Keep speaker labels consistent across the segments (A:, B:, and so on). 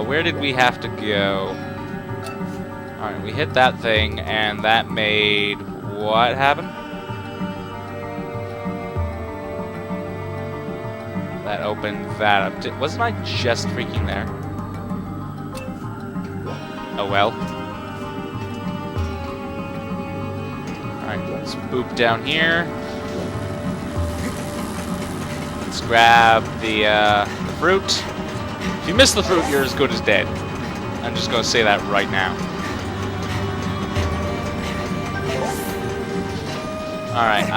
A: Where did we have to go? Alright, we hit that thing, and that made... what happen? That opened that up. Wasn't I just freaking there? Oh well. Alright, let's boop down here. Let's grab the fruit. If you miss the fruit, you're as good as dead. I'm just gonna say that right now. Alright,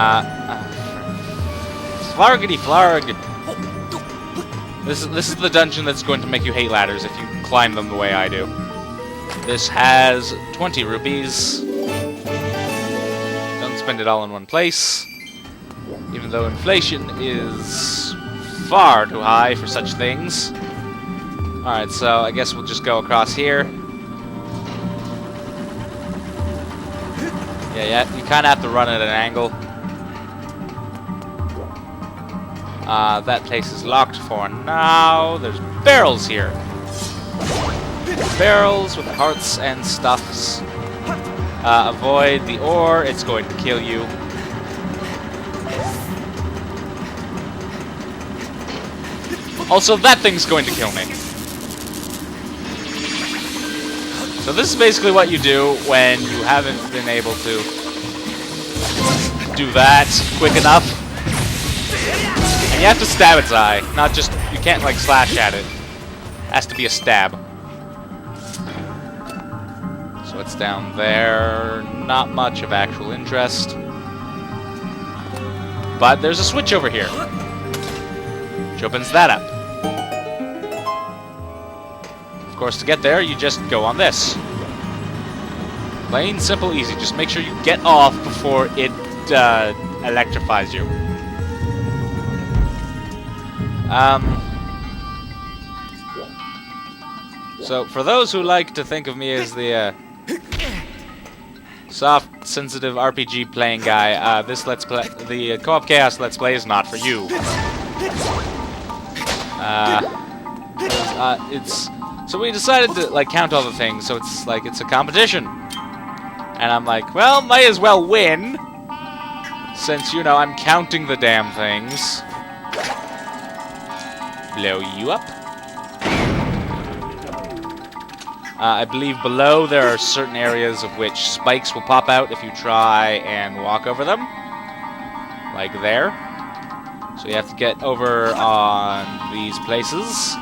A: Flargity Flarg. This is the dungeon that's going to make you hate ladders if you climb them the way I do. This has 20 rupees. Don't spend it all in one place. Even though inflation is far too high for such things. Alright, so I guess we'll just go across here. Yeah, you kind of have to run at an angle. That place is locked for now. There's barrels here. Barrels with hearts and stuffs. Avoid the ore, it's going to kill you. Also, that thing's going to kill me. So this is basically what you do when you haven't been able to do that quick enough. And you have to stab its eye, not just, you can't like slash at it. It has to be a stab. So it's down there, not much of actual interest. But there's a switch over here, which opens that up. Of course, to get there, you just go on this. Plain, simple, easy. Just make sure you get off before it electrifies you. So, for those who like to think of me as the soft, sensitive RPG playing guy, this Let's Play, the Co-op Chaos Let's Play is not for you. So we decided to like count all the things, so it's like it's a competition. And I'm like, well, might as well win, since, you know, I'm counting the damn things. Blow you up. I believe below there are certain areas of which spikes will pop out if you try and walk over them. Like there. So you have to get over on these places.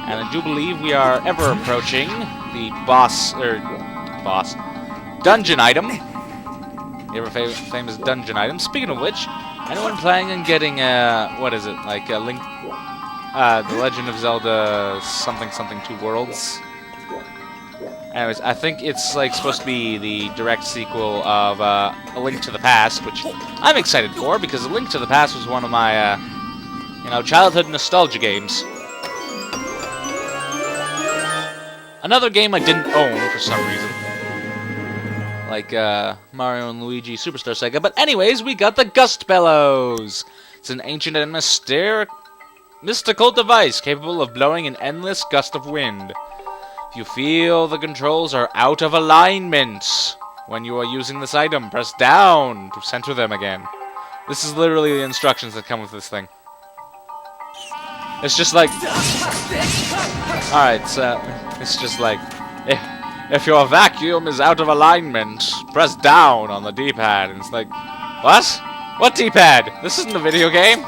A: And I do believe we are ever approaching the dungeon item. The ever famous dungeon item. Speaking of which, anyone planning on getting what is it, like a Link, The Legend of Zelda something 2 Worlds? Anyways, I think it's like supposed to be the direct sequel of A Link to the Past, which I'm excited for because A Link to the Past was one of my, you know, childhood nostalgia games. Another game I didn't own for some reason. Like, Mario and Luigi Superstar Saga. But anyways, we got the Gust Bellows! It's an ancient and mystical device capable of blowing an endless gust of wind. If you feel the controls are out of alignment when you are using this item, press down to center them again. This is literally the instructions that come with this thing. It's just like... Alright, so... It's just like, if your vacuum is out of alignment, press down on the D-pad. And it's like, what? What D-pad? This isn't a video game.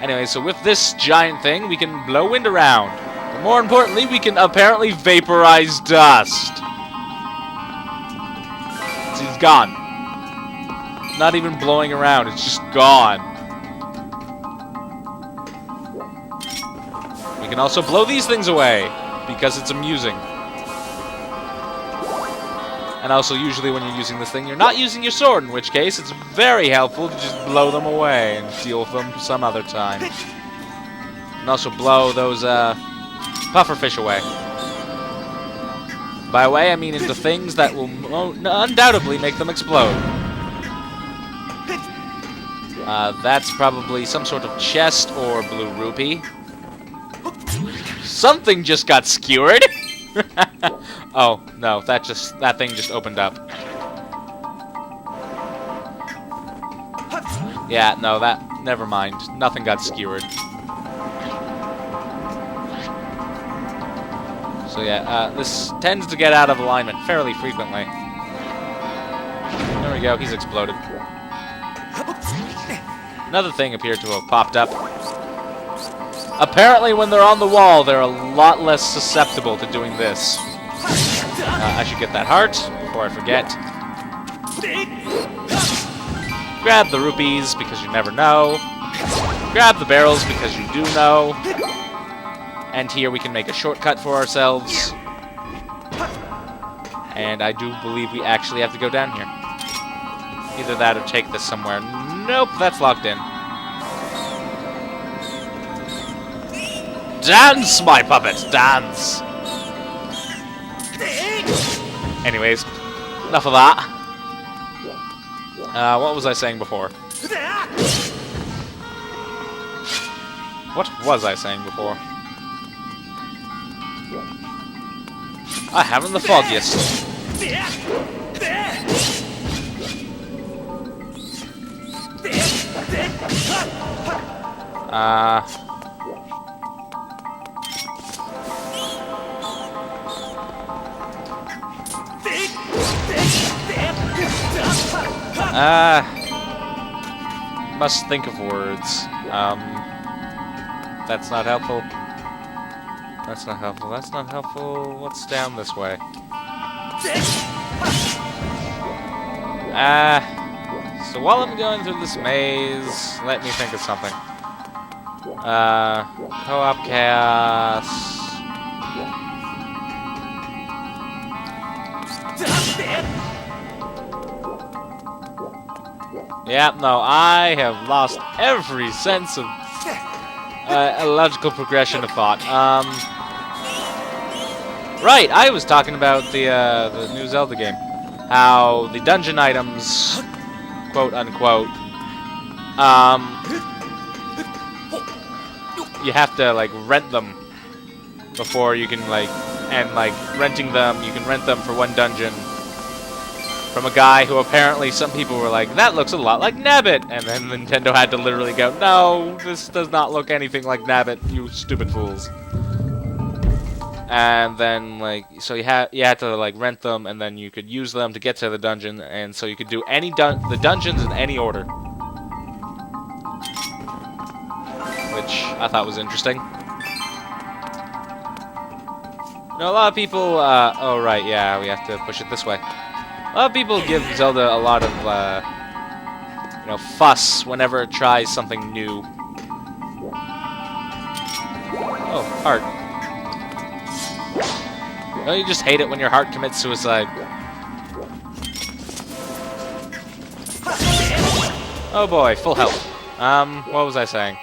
A: Anyway, so with this giant thing, we can blow wind around. But more importantly, we can apparently vaporize dust. See, it's gone. It's not even blowing around, it's just gone. We can also blow these things away, because it's amusing. And also, usually when you're using this thing, you're not using your sword, in which case it's very helpful to just blow them away and deal with them some other time. And also blow those pufferfish away. By away, I mean into things that will undoubtedly make them explode. That's probably some sort of chest or blue rupee. Something just got skewered. Oh, no, that thing just opened up. Yeah, no, never mind. Nothing got skewered. So yeah, this tends to get out of alignment fairly frequently. There we go, he's exploded. Another thing appeared to have popped up. Apparently when they're on the wall, they're a lot less susceptible to doing this. I should get that heart before I forget. Grab the rupees, because you never know. Grab the barrels, because you do know. And here we can make a shortcut for ourselves. And I do believe we actually have to go down here. Either that or take this somewhere. Nope, that's locked in. Dance, my puppet, dance! Anyways, enough of that. What was I saying before? What was I saying before? I haven't the foggiest. Must think of words. That's not helpful. That's not helpful. That's not helpful. What's down this way? So while I'm going through this maze, let me think of something. Co-op chaos. Yeah, no, I have lost every sense of a logical progression of thought. Right, I was talking about the new Zelda game. How the dungeon items, quote unquote, you have to like rent them before you can renting them, you can rent them for one dungeon from a guy who apparently some people were like, that looks a lot like Nabbit, and then Nintendo had to literally go, no, this does not look anything like Nabbit, you stupid fools. And then so you had to rent them, and then you could use them to get to the dungeon, and so you could do the dungeons in any order, which I thought was interesting. You know, a lot of people, oh right, yeah, we have to push it this way. A lot of people give Zelda a lot of, fuss whenever it tries something new. Oh, heart. Don't you just hate it when your heart commits suicide? Oh boy, full health. What was I saying?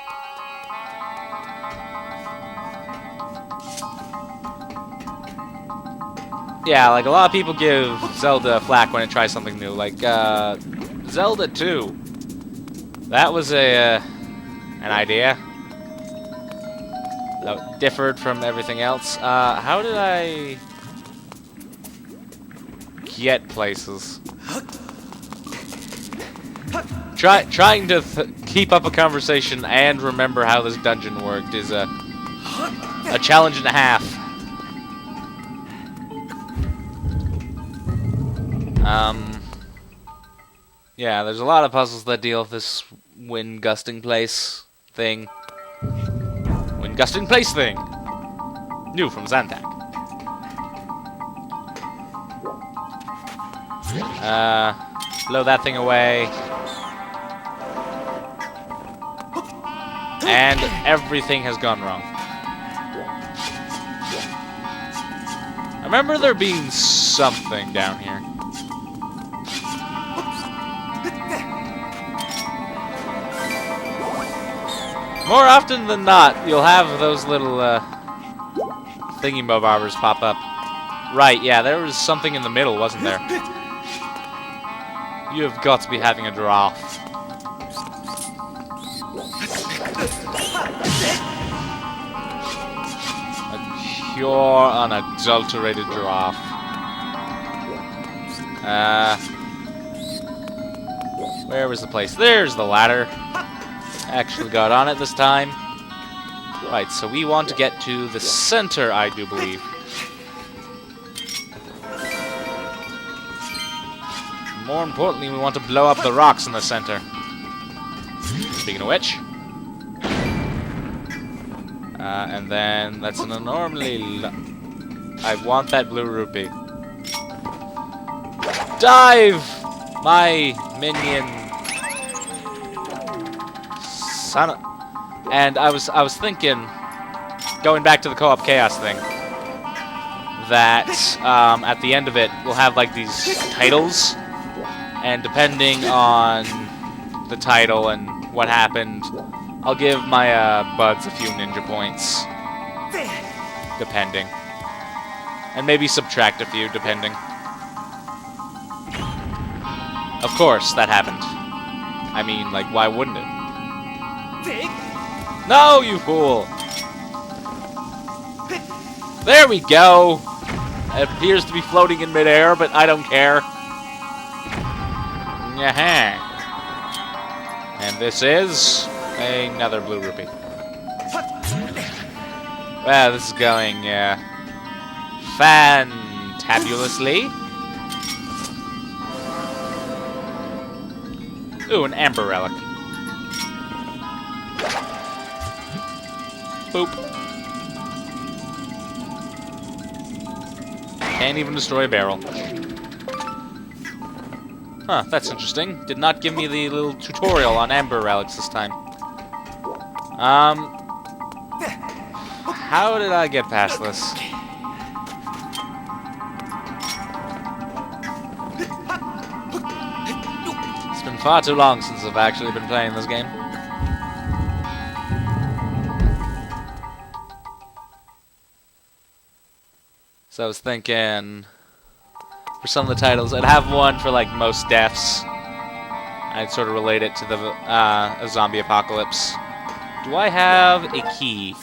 A: Yeah, like a lot of people give Zelda flack when it tries something new. Like Zelda 2. That was an idea that differed from everything else. How did I get places? Trying to keep up a conversation and remember how this dungeon worked is a challenge and a half. Yeah, there's a lot of puzzles that deal with this wind gusting place thing. Wind gusting place thing! New from Zantac. Blow that thing away. And everything has gone wrong. I remember there being something down here. More often than not, you'll have those little thingy-bobbers pop up. Right, yeah, there was something in the middle, wasn't there? You have got to be having a giraffe. A pure, unadulterated giraffe. Where was the place? There's the ladder. Actually got on it this time. Right, so we want to get to the center, I do believe. More importantly, we want to blow up the rocks in the center. Speaking of which. And then that's an enormously... I want that blue rupee. Dive! My minion. Son of... And I was thinking, going back to the co-op chaos thing, that at the end of it, we'll have like these titles, and depending on the title and what happened, I'll give my buds a few ninja points, depending. And maybe subtract a few, depending. Of course, that happened. I mean, like, why wouldn't it? No, you fool! There we go! It appears to be floating in midair, but I don't care. Nyah. And this is another blue rupee. Well, this is going fantabulously. Ooh, an amber relic. Boop. Can't even destroy a barrel. Huh, that's interesting. Did not give me the little tutorial on amber relics this time. How did I get past this? It's been far too long since I've actually been playing this game. So I was thinking, for some of the titles, I'd have one for like most deaths. I'd sort of relate it to the a zombie apocalypse. Do I have a key?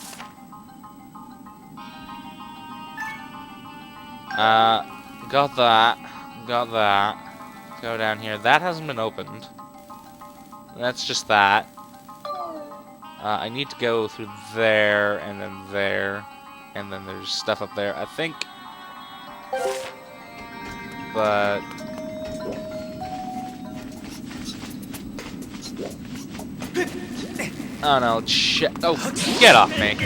A: Got that. Got that. Go down here. That hasn't been opened. That's just that. I need to go through there, and then there, and then there's stuff up there. I think... But... Oh no, shit. Oh, get off me.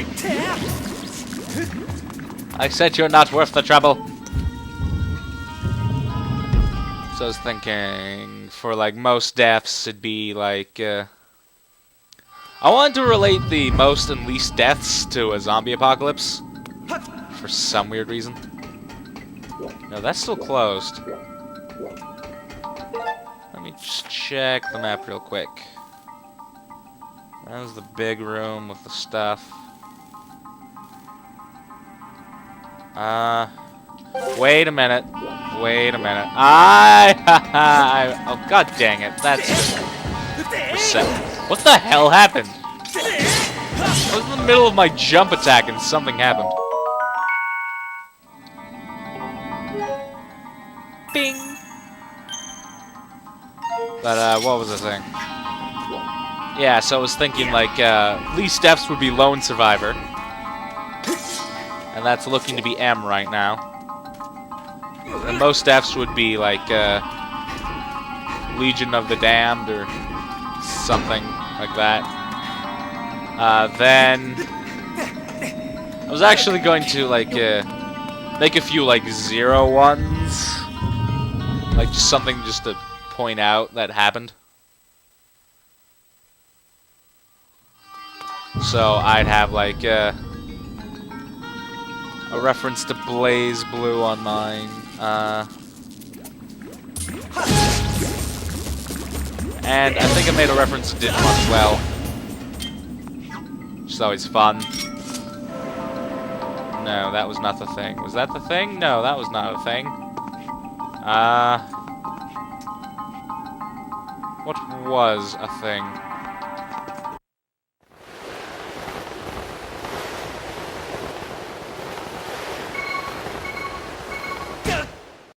A: I said you're not worth the trouble. So I was thinking, for like most deaths, it'd be like, I wanted to relate the most and least deaths to a zombie apocalypse. For some weird reason. No, that's still closed. Let me just check the map real quick. That was the big room with the stuff. Wait a minute. Wait a minute. Oh, god dang it. That's reset. What the hell happened? I was in the middle of my jump attack and something happened. Bing! But, what was the thing? Yeah, so I was thinking, like, least deaths would be lone survivor. And that's looking to be M right now. And most deaths would be, like, Legion of the Damned or something like that. Then... I was actually going to, like, make a few, like, 0 ones. Like, just something just to point out that happened. So I'd have, like, a reference to Blaze Blue on mine. And I think I made a reference to Digimon as well. Which is always fun. No, that was not the thing. Was that the thing? No, that was not a thing. What was a thing?